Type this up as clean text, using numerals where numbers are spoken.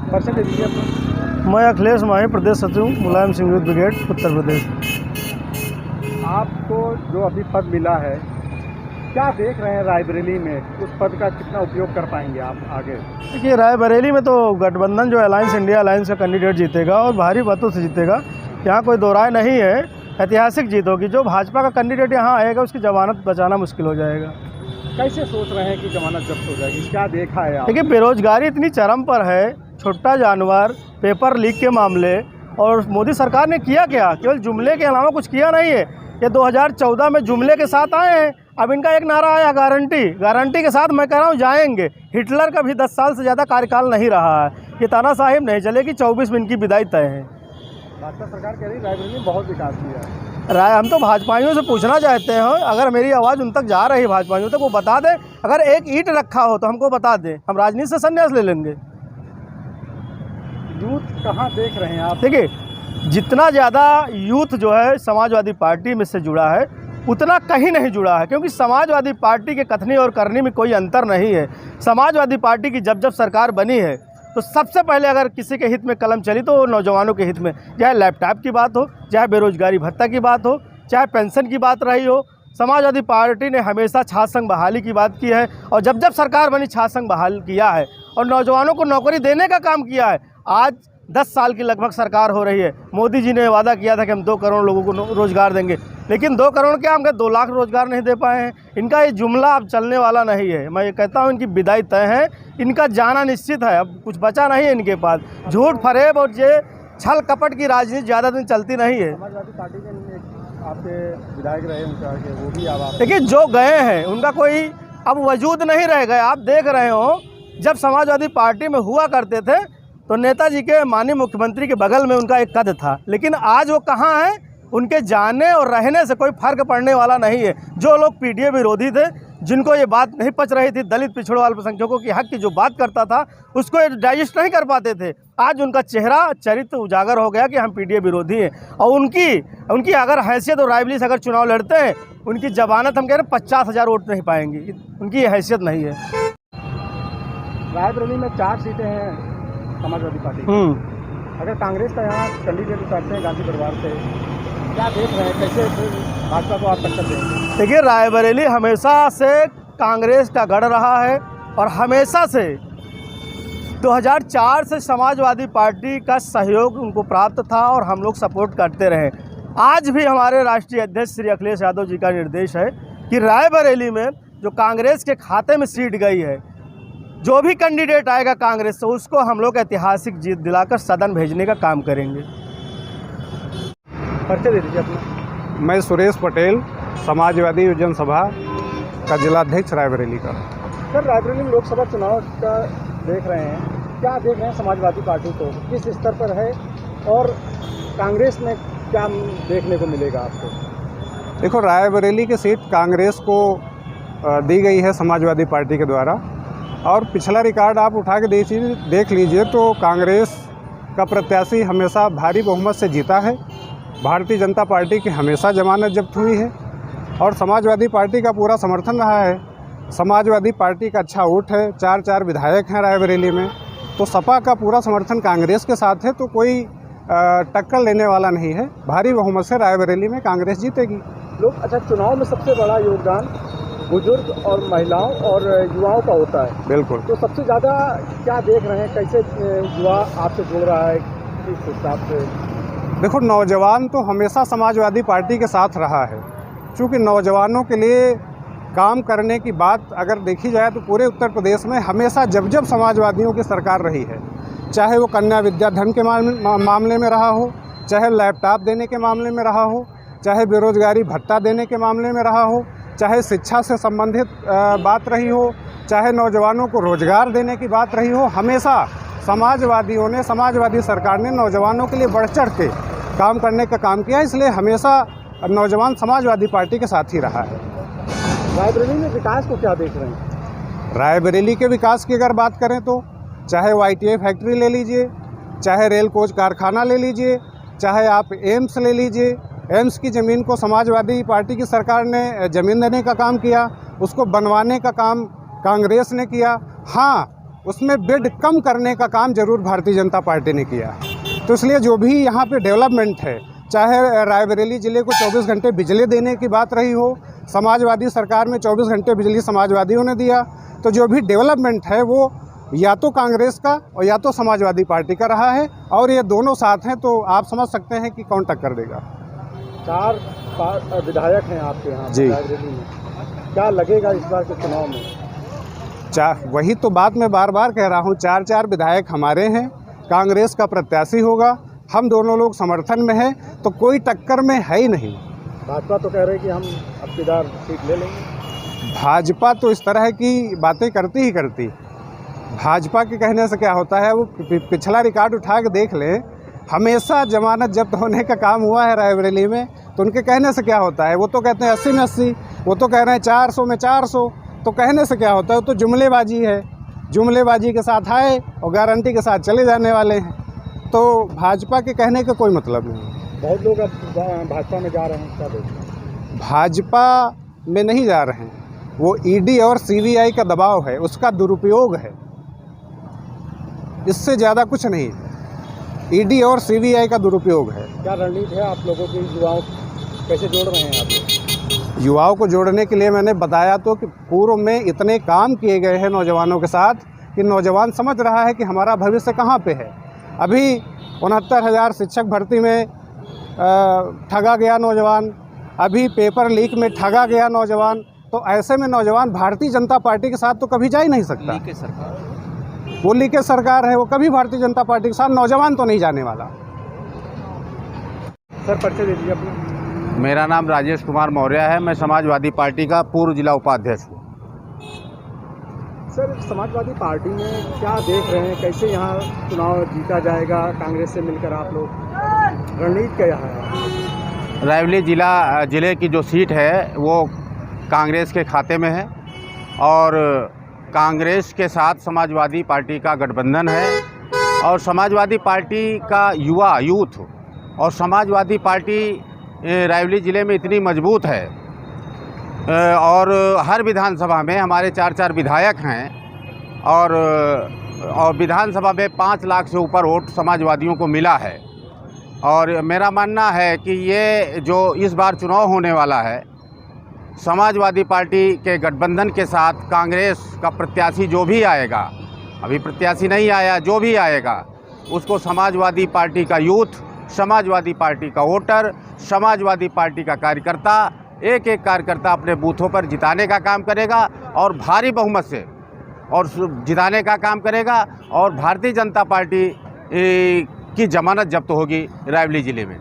परिचय दे दीजिए अपना। मैं अखिलेश माही, प्रदेश सचिव मुलायम सिंह यूथ ब्रिगेड, उत्तर प्रदेश। आपको जो अभी पद मिला है, क्या देख रहे हैं रायबरेली में? उस पद का कितना उपयोग कर पाएंगे आप आगे? देखिए, रायबरेली में तो गठबंधन जो अलायंस इंडिया अलायंस का कैंडिडेट जीतेगा और भारी मतों से जीतेगा, यहाँ कोई दो राय नहीं है। ऐतिहासिक जीत होगी। जो भाजपा का कैंडिडेट यहाँ आएगा उसकी जमानत बचाना मुश्किल हो जाएगा। कैसे सोच रहे हैं कि जमानत जब्त हो जाएगी? क्या देखा है आप? देखिए, बेरोजगारी इतनी चरम पर है, छोटा जानवर, पेपर लीक के मामले, और मोदी सरकार ने किया क्या? केवल जुमले के अलावा कुछ किया नहीं है। ये 2014 में जुमले के साथ आए हैं। अब इनका एक नारा आया, गारंटी। गारंटी के साथ मैं कह रहा हूँ जाएंगे। हिटलर का भी 10 साल से ज़्यादा कार्यकाल नहीं रहा है। ये तानाशाही नहीं चलेगी। 24 में इनकी विदाई तय है। भाजपा सरकार कह रही रायबरेली में बहुत विकास किया है। हम तो भाजपाइयों से पूछना चाहते हैं, अगर मेरी आवाज़ उन तक जा रही है भाजपाइयों तक, वो बता दें। अगर एक ईंट रखा हो तो हमको बता दें, हम राजनीति से संन्यास ले लेंगे। यूथ कहाँ देख रहे हैं आप? देखिए, जितना ज़्यादा यूथ जो है समाजवादी पार्टी में से जुड़ा है, उतना कहीं नहीं जुड़ा है, क्योंकि समाजवादी पार्टी के कथनी और करनी में कोई अंतर नहीं है। समाजवादी पार्टी की जब सरकार बनी है तो सबसे पहले अगर किसी के हित में कलम चली तो नौजवानों के हित में, चाहे लैपटॉप की बात हो, चाहे बेरोजगारी भत्ता की बात हो, चाहे पेंशन की बात रही हो। समाजवादी पार्टी ने हमेशा छात्र संघ बहाली की बात की है, और जब सरकार बनी छात्र संघ बहाल किया है और नौजवानों को नौकरी देने का काम किया है। आज 10 साल की लगभग सरकार हो रही है। मोदी जी ने वादा किया था कि हम 2 करोड़ लोगों को रोज़गार देंगे, लेकिन 2 करोड़ क्या, हम 2 लाख रोज़गार नहीं दे पाए हैं। इनका ये जुमला अब चलने वाला नहीं है। मैं ये कहता हूँ इनकी विदाई तय है, इनका जाना निश्चित है। अब कुछ बचा नहीं है इनके पास। झूठ फरेब और ये छल कपट की राजनीति ज़्यादा दिन चलती नहीं है। समाजवादी पार्टी के आपके विधायक रहे उनका, वो भी अब देखिए, जो गए हैं उनका कोई अब वजूद नहीं रह गए। आप देख रहे हो, जब समाजवादी पार्टी में हुआ करते थे तो नेताजी के माननीय मुख्यमंत्री के बगल में उनका एक कद था, लेकिन आज वो कहाँ है? उनके जाने और रहने से कोई फर्क पड़ने वाला नहीं है। जो लोग पीडीए विरोधी थे, जिनको ये बात नहीं पच रही थी, दलित पिछड़ों अल्पसंख्यकों की हक की जो बात करता था, उसको ये डाइजेस्ट नहीं कर पाते थे। आज उनका चेहरा चरित्र उजागर हो गया कि हम पीडीए विरोधी हैं, और उनकी अगर हैसियत और रायबरेली से अगर चुनाव लड़ते हैं, उनकी जमानत हम कह रहे हैं 50,000 वोट नहीं पाएंगी। उनकी ये हैसियत नहीं है। रायबरेली में 4 सीटें हैं समाजवादी पार्टी। अगर कांग्रेस का यहाँ कैंडिडेट उतारते हैं गांधी परिवार से, क्या देख रहे हैं? कैसे भाजपा को आप टक्कर देंगे? देखिए, रायबरेली हमेशा से कांग्रेस का गढ़ रहा है, और हमेशा से 2004 से समाजवादी पार्टी का सहयोग उनको प्राप्त था और हम लोग सपोर्ट करते रहे। आज भी हमारे राष्ट्रीय अध्यक्ष श्री अखिलेश यादव जी का निर्देश है कि रायबरेली में जो कांग्रेस के खाते में सीट गई है, जो भी कैंडिडेट आएगा कांग्रेस से, उसको हम लोग ऐतिहासिक जीत दिलाकर सदन भेजने का काम करेंगे। परिचय दे दीजिए अपना। मैं सुरेश पटेल, समाजवादी युवजन सभा का जिलाध्यक्ष रायबरेली का। सर, रायबरेली में लोकसभा चुनाव का देख रहे हैं, क्या देख रहे हैं समाजवादी पार्टी को, किस स्तर पर है, और कांग्रेस में क्या देखने को मिलेगा आपको? देखो, रायबरेली की सीट कांग्रेस को दी गई है समाजवादी पार्टी के द्वारा, और पिछला रिकॉर्ड आप उठा के देख लीजिए तो कांग्रेस का प्रत्याशी हमेशा भारी बहुमत से जीता है। भारतीय जनता पार्टी की हमेशा जमानत जब्त हुई है, और समाजवादी पार्टी का पूरा समर्थन रहा है। समाजवादी पार्टी का अच्छा वोट है, 4 विधायक हैं रायबरेली में, तो सपा का पूरा समर्थन कांग्रेस के साथ है, तो कोई टक्कर लेने वाला नहीं है। भारी बहुमत से रायबरेली में कांग्रेस जीतेगी। लोग अच्छा, चुनाव में सबसे बड़ा योगदान बुजुर्ग और महिलाओं और युवाओं का होता है। बिल्कुल। तो सबसे ज़्यादा क्या देख रहे हैं, कैसे युवा आपसे जुड़ रहा है इस हिसाब से? देखो, नौजवान तो हमेशा समाजवादी पार्टी के साथ रहा है। चूँकि नौजवानों के लिए काम करने की बात अगर देखी जाए तो पूरे उत्तर प्रदेश में हमेशा जब समाजवादियों की सरकार रही है, चाहे वो कन्या विद्याधन के मामले में रहा हो, चाहे लैपटॉप देने के मामले में रहा हो, चाहे बेरोजगारी भत्ता देने के मामले में रहा हो, चाहे शिक्षा से संबंधित बात रही हो, चाहे नौजवानों को रोजगार देने की बात रही हो। हमेशा समाजवादियों ने, समाजवादी सरकार ने नौजवानों के लिए बढ़ चढ़ के काम करने का काम किया, इसलिए हमेशा नौजवान समाजवादी पार्टी के साथ ही रहा है। रायबरेली में विकास को क्या देख रहे हैं? रायबरेली के विकास की अगर बात करें तो चाहे वो ITI फैक्ट्री ले लीजिए, चाहे रेल कोच कारखाना ले लीजिए, चाहे आप एम्स ले लीजिए। एम्स की ज़मीन को समाजवादी पार्टी की सरकार ने ज़मीन देने का काम किया, उसको बनवाने का काम कांग्रेस ने किया। हाँ, उसमें बेड कम करने का काम जरूर भारतीय जनता पार्टी ने किया। तो इसलिए जो भी यहाँ पे डेवलपमेंट है, चाहे रायबरेली ज़िले को 24 घंटे बिजली देने की बात रही हो, समाजवादी सरकार में 24 घंटे बिजली समाजवादियों ने दिया, तो जो भी डेवलपमेंट है वो या तो कांग्रेस का और या तो समाजवादी पार्टी का रहा है, और ये दोनों साथ हैं तो आप समझ सकते हैं कि कौन टक्कर देगा। 4 विधायक हैं आपके यहाँ जी। रायबरेली में, क्या लगेगा इस बार के चुनाव में? वही तो बात मैं बार बार कह रहा हूँ, 4 विधायक हमारे हैं, कांग्रेस का प्रत्याशी होगा, हम दोनों लोग समर्थन में हैं, तो कोई टक्कर में है ही नहीं। भाजपा तो कह रहे हैं कि हम अब की बार सीट ले लेंगे। भाजपा तो इस तरह की बातें करती ही करती। भाजपा के कहने से क्या होता है, वो पिछला रिकॉर्ड उठा के देख लें, हमेशा जमानत जब्त होने का काम हुआ है रायबरेली में, तो उनके कहने से क्या होता है? वो तो कहते हैं 80 में 80, वो तो कह रहे हैं 400 में 400, तो कहने से क्या होता है? वो तो जुमलेबाजी है, जुमलेबाजी के साथ आए और गारंटी के साथ चले जाने वाले हैं। तो भाजपा के कहने का कोई मतलब नहीं। बहुत लोग अब भाजपा में जा रहे हैं, क्या देखते हैं? भाजपा में नहीं जा रहे हैं, वो ईडी और सीबीआई का दबाव है, उसका दुरुपयोग है, इससे ज़्यादा कुछ नहीं है। ईडी और सीबीआई का दुरुपयोग है। क्या रणनीति है आप लोगों की? युवाओं कैसे जोड़ रहे हैं आप लोग? युवाओं को जोड़ने के लिए मैंने बताया तो कि पूर्व में इतने काम किए गए हैं नौजवानों के साथ कि नौजवान समझ रहा है कि हमारा भविष्य कहाँ पे है। अभी 69,000 शिक्षक भर्ती में ठगा गया नौजवान, अभी पेपर लीक में ठगा गया नौजवान, तो ऐसे में नौजवान भारतीय जनता पार्टी के साथ तो कभी जा ही नहीं सकता। वो लीकेज सरकार है, वो कभी भारतीय जनता पार्टी के साथ नौजवान तो नहीं जाने वाला। सर परिचय दे दीजिए अपना। मेरा नाम राजेश कुमार मौर्य है, मैं समाजवादी पार्टी का पूर्व जिला उपाध्यक्ष हूँ। सर समाजवादी पार्टी में क्या देख रहे हैं, कैसे यहाँ चुनाव जीता जाएगा कांग्रेस से मिलकर आप लोग? रणनीति क्या है? रायबरेली जिले की जो सीट है वो कांग्रेस के खाते में है, और कांग्रेस के साथ समाजवादी पार्टी का गठबंधन है, और समाजवादी पार्टी का यूथ और समाजवादी पार्टी रायबरेली ज़िले में इतनी मजबूत है, और हर विधानसभा में हमारे 4 विधायक हैं, और विधानसभा में 5 लाख से ऊपर वोट समाजवादियों को मिला है। और मेरा मानना है कि ये जो इस बार चुनाव होने वाला है, समाजवादी पार्टी के गठबंधन के साथ कांग्रेस का प्रत्याशी जो भी आएगा, अभी प्रत्याशी नहीं आया, जो भी आएगा उसको समाजवादी पार्टी का यूथ, समाजवादी पार्टी का वोटर, समाजवादी पार्टी का कार्यकर्ता, एक कार्यकर्ता अपने बूथों पर जिताने का काम करेगा, और भारी बहुमत से और जिताने का काम करेगा, और भारतीय जनता पार्टी की जमानत जब्त होगी रायबरेली ज़िले में।